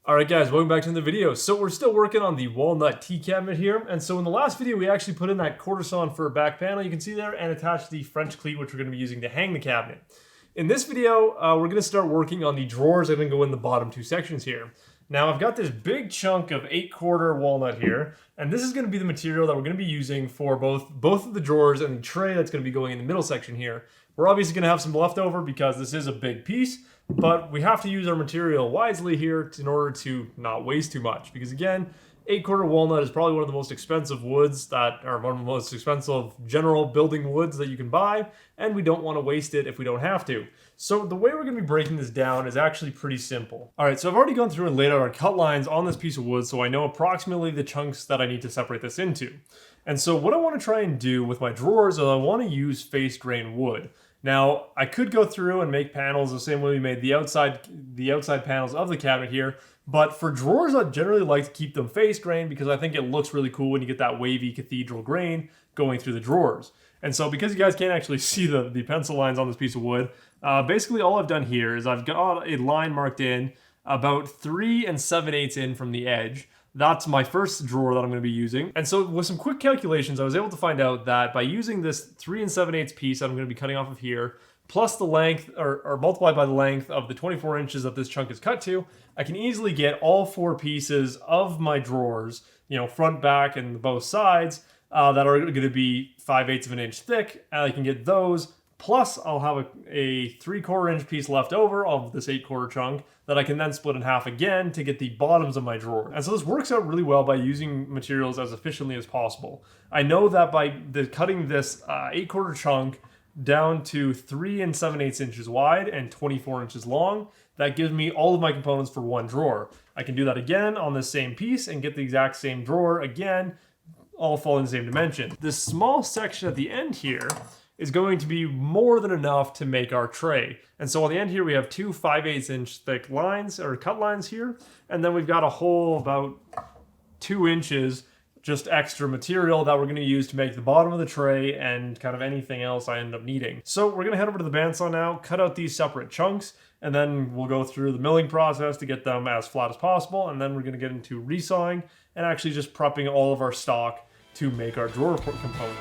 Alright guys, welcome back to the video. So we're still working on the Walnut Tea Cabinet here, and so in the last video we actually put in that quarter-sawn for a back panel, you can see there, and attached the French cleat which we're going to be using to hang the cabinet. In this video, we're going to start working on the drawers that are going to go in the bottom two sections here. Now I've got this big chunk of 8/4 walnut here, and this is going to be the material that we're going to be using for both of the drawers and the tray that's going to be going in the middle section here. We're obviously going to have some leftover because this is a big piece, but we have to use our material wisely here in order to not waste too much. Because again, 8/4 walnut is probably one of the most expensive woods that are one of the most expensive general building woods that you can buy, and we don't want to waste it if we don't have to. So the way we're going to be breaking this down is actually pretty simple. Alright, so I've already gone through and laid out our cut lines on this piece of wood, so I know approximately the chunks that I need to separate this into. And so what I want to try and do with my drawers is I want to use face grain wood. Now, I could go through and make panels the same way we made the outside panels of the cabinet here, but for drawers, I generally like to keep them face grain because I think it looks really cool when you get that wavy cathedral grain going through the drawers. And so because you guys can't actually see the pencil lines on this piece of wood, basically all I've done here is I've got a line marked in about 3 7/8 in from the edge. That's my first drawer that I'm going to be using. And so with some quick calculations, I was able to find out that by using this 3 7/8 piece that I'm going to be cutting off of here, plus the length, or multiplied by the length of the 24 inches that this chunk is cut to, I can easily get all 4 pieces of my drawers, you know, front, back, and both sides, that are going to be 5/8 of an inch thick. And I can get those, plus I'll have a 3/4 inch piece left over of this 8/4 chunk that I can then split in half again to get the bottoms of my drawer. And so this works out really well by using materials as efficiently as possible. I know that by cutting this 8/4 chunk down to 3 7/8 inches wide and 24 inches long, that gives me all of my components for one drawer. I can do that again on this same piece and get the exact same drawer again, all fall in the same dimension. This small section at the end here is going to be more than enough to make our tray. And so on the end here, we have 2 5/8 inch thick lines, or cut lines here, and then we've got a whole about 2 inches just extra material that we're going to use to make the bottom of the tray and kind of anything else I end up needing. So we're going to head over to the bandsaw now, cut out these separate chunks, and then we'll go through the milling process to get them as flat as possible, and then we're going to get into resawing and actually just prepping all of our stock to make our drawer component.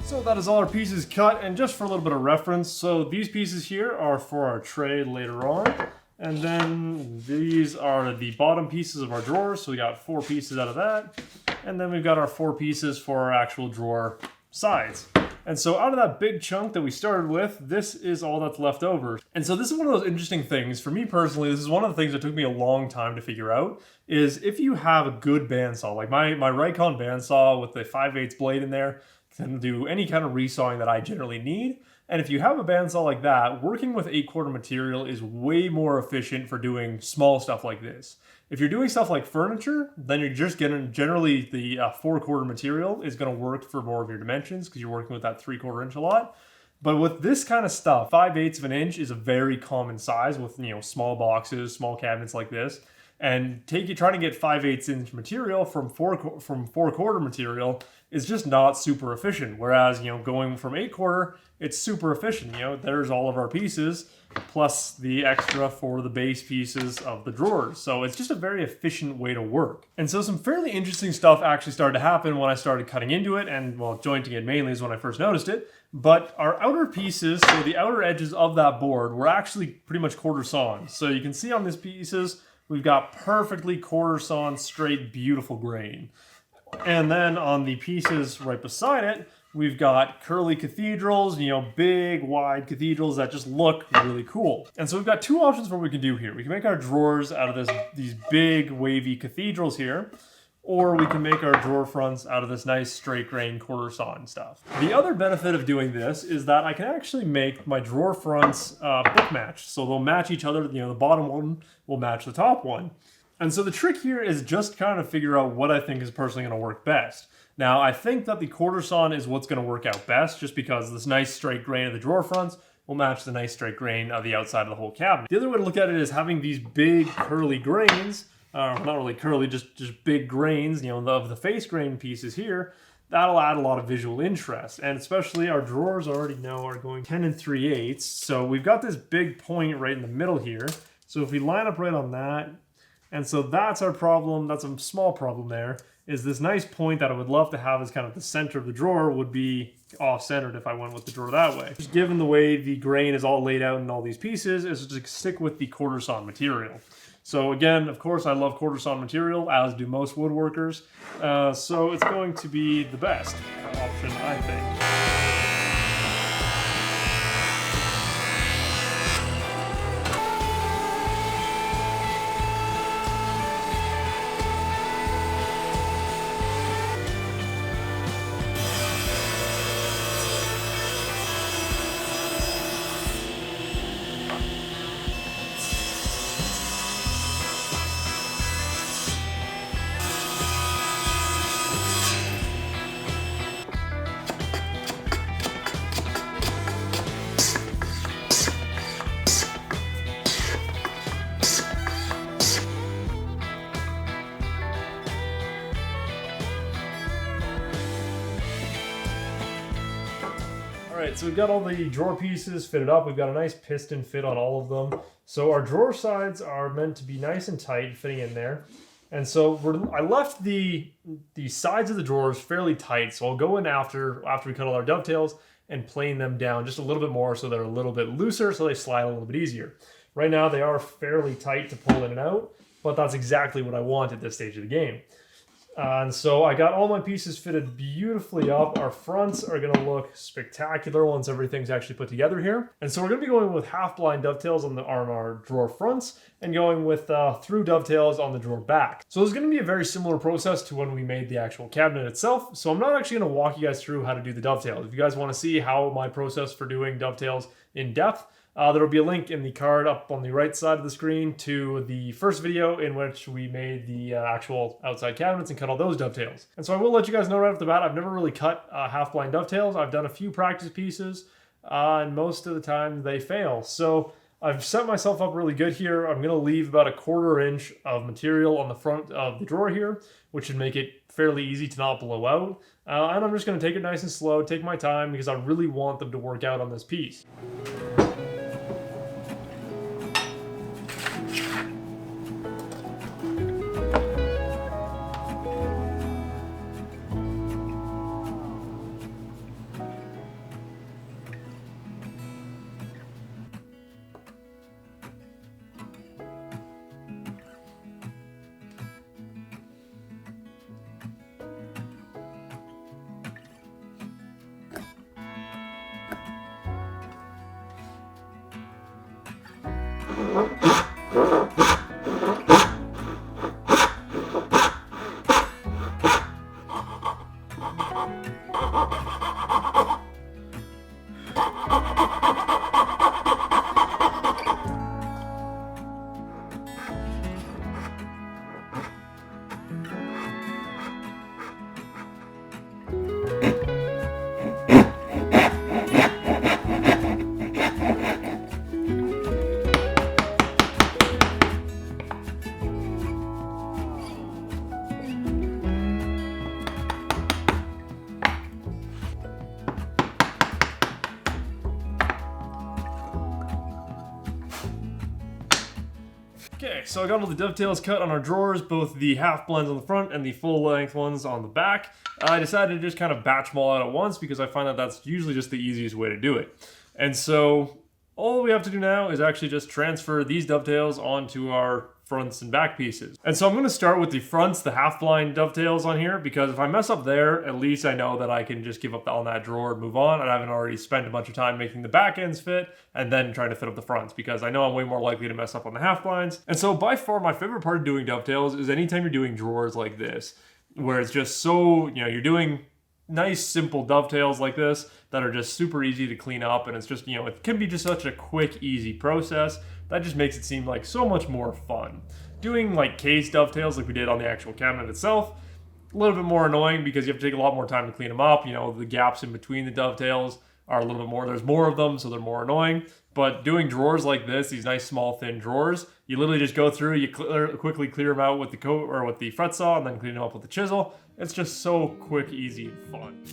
So that is all our pieces cut, and just for a little bit of reference, so these pieces here are for our tray later on, and then these are the bottom pieces of our drawers, so we got 4 pieces out of that, and then we've got our 4 pieces for our actual drawer sides. And so out of that big chunk that we started with, this is all that's left over. And so this is one of those interesting things. For me personally, this is one of the things that took me a long time to figure out, is if you have a good bandsaw, like my Raycon bandsaw with the 5/8 blade in there, can do any kind of resawing that I generally need. And if you have a bandsaw like that, working with 8/4 material is way more efficient for doing small stuff like this. If you're doing stuff like furniture, then you're just getting, generally the 4/4 material is going to work for more of your dimensions because you're working with that 3/4 inch a lot. But with this kind of stuff, 5/8 of an inch is a very common size with, you know, small boxes, small cabinets like this. And trying to get 5/8 inch material from 4/4 material is just not super efficient. Whereas, going from 8/4, it's super efficient. There's all of our pieces plus the extra for the base pieces of the drawers. So it's just a very efficient way to work. And so some fairly interesting stuff actually started to happen when I started cutting into it, and well, jointing it mainly is when I first noticed it. But our outer pieces, so the outer edges of that board, were actually pretty much quarter-sawn. So you can see on these pieces, we've got perfectly quarter-sawn, straight, beautiful grain. And then on the pieces right beside it, we've got curly cathedrals, big, wide cathedrals that just look really cool. And so we've got two options for what we can do here. We can make our drawers out of these big, wavy cathedrals here, or we can make our drawer fronts out of this nice straight grain quarter-sawn stuff. The other benefit of doing this is that I can actually make my drawer fronts book match. So they'll match each other. The bottom one will match the top one. And so the trick here is just kind of figure out what I think is personally going to work best. Now, I think that the quarter-sawn is what's going to work out best, just because this nice straight grain of the drawer fronts will match the nice straight grain of the outside of the whole cabinet. The other way to look at it is having these big curly grains, not really curly, just big grains, of the face grain pieces here. That'll add a lot of visual interest, and especially our drawers already know are going 10 3/8. So we've got this big point right in the middle here. So if we line up right on that, and so that's our problem, that's a small problem there, is this nice point that I would love to have as kind of the center of the drawer would be off-centered if I went with the drawer that way. Just given the way the grain is all laid out in all these pieces, is to stick with the quarter-sawn material. So again, of course, I love quarter-sawn material, as do most woodworkers, so it's going to be the best option, I think. Alright, so we've got all the drawer pieces fitted up. We've got a nice piston fit on all of them. So our drawer sides are meant to be nice and tight, fitting in there. And so I left the sides of the drawers fairly tight. So I'll go in after we cut all our dovetails and plane them down just a little bit more so they're a little bit looser, so they slide a little bit easier. Right now they are fairly tight to pull in and out, but that's exactly what I want at this stage of the game. And so I got all my pieces fitted beautifully up. Our fronts are going to look spectacular once everything's actually put together here. And so we're going to be going with half-blind dovetails on our drawer fronts and going with through dovetails on the drawer back. So it's going to be a very similar process to when we made the actual cabinet itself. So I'm not actually going to walk you guys through how to do the dovetails. If you guys want to see how my process for doing dovetails in depth, there'll be a link in the card up on the right side of the screen to the first video in which we made the actual outside cabinets and cut all those dovetails. And so I will let you guys know right off the bat, I've never really cut half-blind dovetails. I've done a few practice pieces, and most of the time they fail. So I've set myself up really good here. I'm going to leave about 1/4 inch of material on the front of the drawer here, which should make it fairly easy to not blow out. And I'm just going to take it nice and slow, take my time, because I really want them to work out on this piece. Okay, so I got all the dovetails cut on our drawers, both the half blinds on the front and the full length ones on the back. I decided to just kind of batch them all out at once because I find that that's usually just the easiest way to do it. And so all we have to do now is actually just transfer these dovetails onto our fronts and back pieces. And so I'm going to start with the fronts, the half blind dovetails on here, because if I mess up there, at least I know that I can just give up on that drawer and move on, and I haven't already spent a bunch of time making the back ends fit and then trying to fit up the fronts, because I know I'm way more likely to mess up on the half blinds. And so by far my favorite part of doing dovetails is anytime you're doing drawers like this, where it's just so, you're doing nice simple dovetails like this that are just super easy to clean up, and it's just, it can be just such a quick, easy process that just makes it seem like so much more fun. Doing like case dovetails like we did on the actual cabinet itself, a little bit more annoying because you have to take a lot more time to clean them up. The gaps in between the dovetails are a little bit more, there's more of them, so they're more annoying. But doing drawers like this, these nice small thin drawers, you literally just go through, you quickly clear them out with the coat or with the fret saw, and then clean them up with the chisel. It's just so quick, easy, and fun.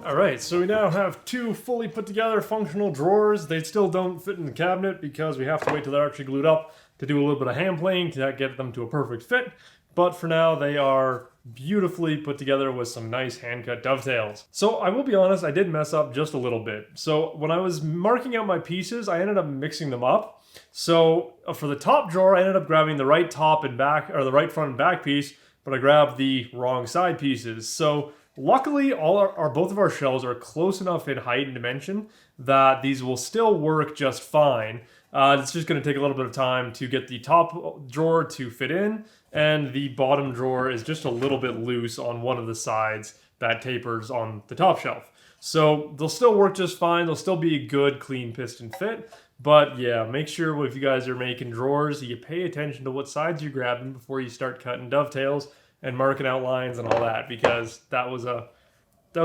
Alright, so we now have two fully put together functional drawers. They still don't fit in the cabinet because we have to wait till they're actually glued up to do a little bit of hand playing to get them to a perfect fit. But for now, they are beautifully put together with some nice hand-cut dovetails. So I will be honest, I did mess up just a little bit. So when I was marking out my pieces, I ended up mixing them up. So for the top drawer, I ended up grabbing the right top and back, or the right front and back piece, but I grabbed the wrong side pieces. So luckily, both of our shelves are close enough in height and dimension that these will still work just fine. It's just going to take a little bit of time to get the top drawer to fit in, and the bottom drawer is just a little bit loose on one of the sides that tapers on the top shelf. So they'll still work just fine. They'll still be a good, clean piston fit. But yeah, make sure if you guys are making drawers, you pay attention to what sides you're grabbing before you start cutting dovetails and marking out lines and all that, because that was a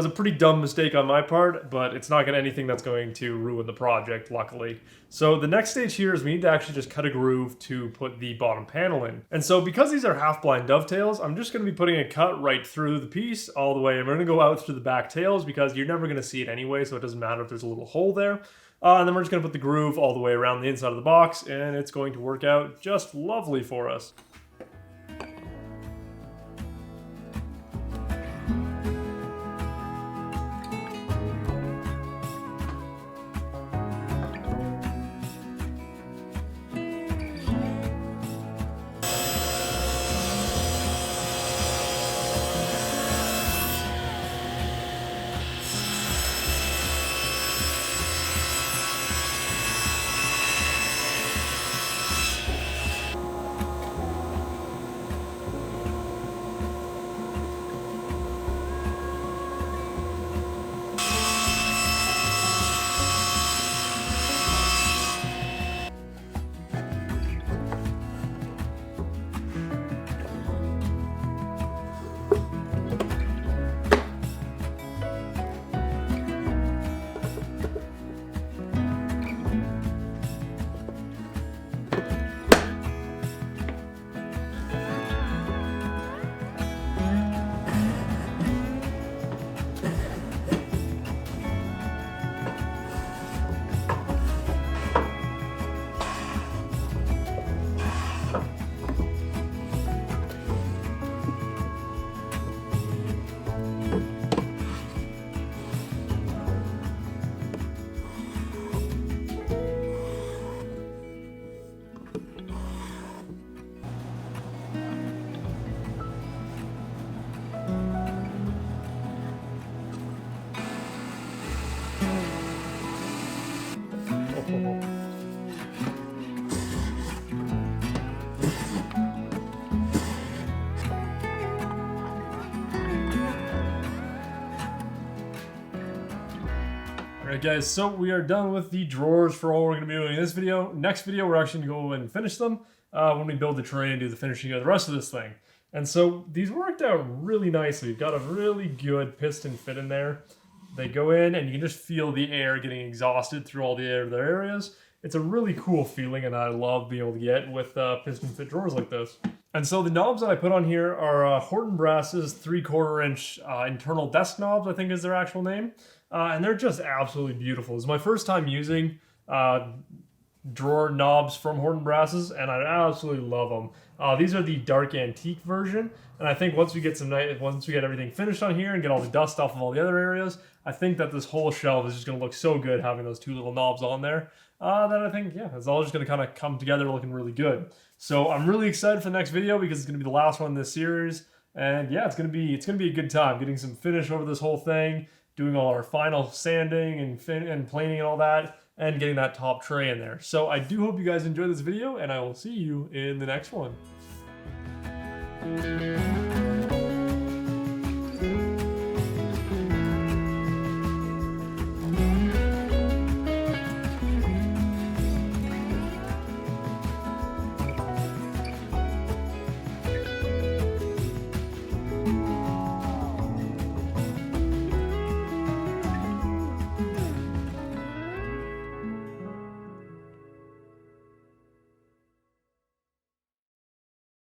pretty dumb mistake on my part, but it's not anything that's going to ruin the project, luckily. So the next stage here is we need to actually just cut a groove to put the bottom panel in. And so because these are half blind dovetails, I'm just going to be putting a cut right through the piece all the way, and we're going to go out through the back tails because you're never going to see it anyway, so it doesn't matter if there's a little hole there. And then we're just going to put the groove all the way around the inside of the box, and it's going to work out just lovely for us. Alright guys, so we are done with the drawers for all we're going to be doing in this video. Next video, we're actually going to go and finish them when we build the tray and do the finishing of the rest of this thing. And so these worked out really nicely. We've got a really good piston fit in there. They go in and you can just feel the air getting exhausted through all the other areas. It's a really cool feeling, and I love being able to get with piston fit drawers like this. And so the knobs that I put on here are Horton Brass's 3/4 inch internal desk knobs, I think is their actual name. And they're just absolutely beautiful. It's my first time using drawer knobs from Horton Brasses, and I absolutely love them. These are the dark antique version, and I think once we get everything finished on here and get all the dust off of all the other areas, I think that this whole shelf is just going to look so good having those two little knobs on there. That I think, yeah, it's all just going to kind of come together looking really good. So I'm really excited for the next video because it's going to be the last one in this series, and yeah, it's going to be a good time getting some finish over this whole thing, doing all our final sanding and planing and all that, and getting that top tray in there. So I do hope you guys enjoyed this video, and I will see you in the next one.